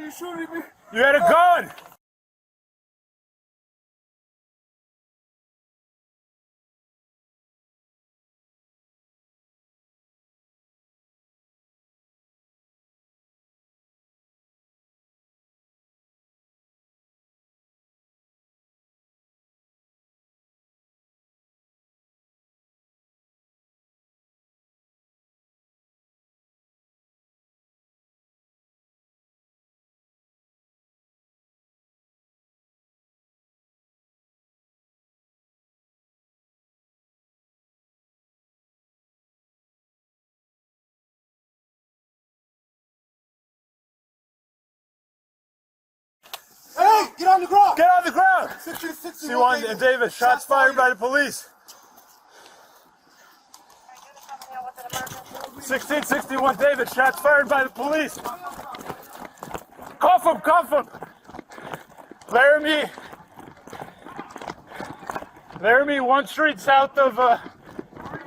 you shooting me? You had a gun! Hey, get on the ground! Get on the ground! 1661 C1 Davis, shots fired by the police. 1661 David, shots fired by the police. Cuff him, cuff him. Laramie, 1 street south of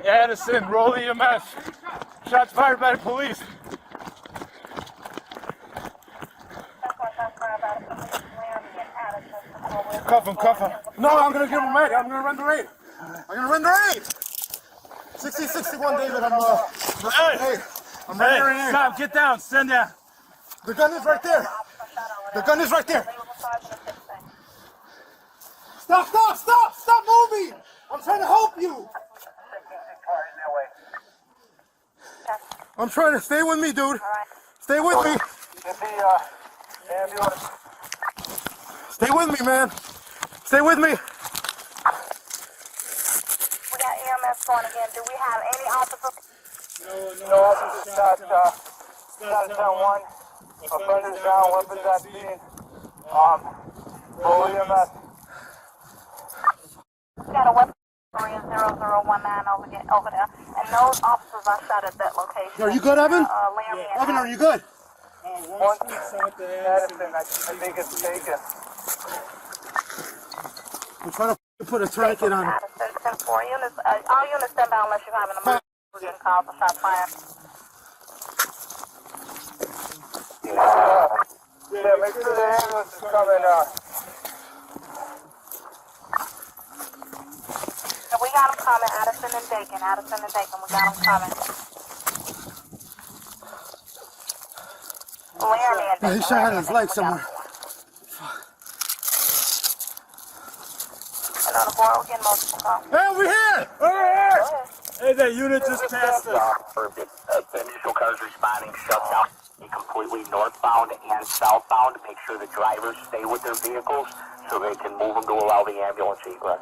Addison, roll EMS. Shots fired by the police. Cuff him, cuff him. No, I'm gonna give him aid. I'm gonna render aid. 1661 David, I'm rendering aid. Stop, get down, stand down. The gun is right there. The gun is right there. Stop moving! I'm trying to help you. I'm trying to stay with me, dude. Stay with me. Stay with me, man. Stay with me. We got EMS going again. Do we have any officers? No officers shot 10-1. Offenders down, weapons at scene. Roll EMS. We got a weapon 0019 over there. And those officers are shot at that location. Are you good, Evan? Laramie and Evan, are you good? One Addison, I think it's taken. I'm trying to put a tourniquet on it. Addison, 4 units. All units stand by unless you have an emergency. We're getting calls for shots fired. Yeah, make sure the ambulance is coming. We got them coming. Addison and Dakin. We got them coming. Laramie and Dakin. He shot at his leg somewhere. And on the board, we're getting multiple calls. Hey, over here! Over here! Hey, that unit just passed us. The initial cars responding shut down completely northbound and southbound. Make sure the drivers stay with their vehicles so they can move them to allow the ambulance egress.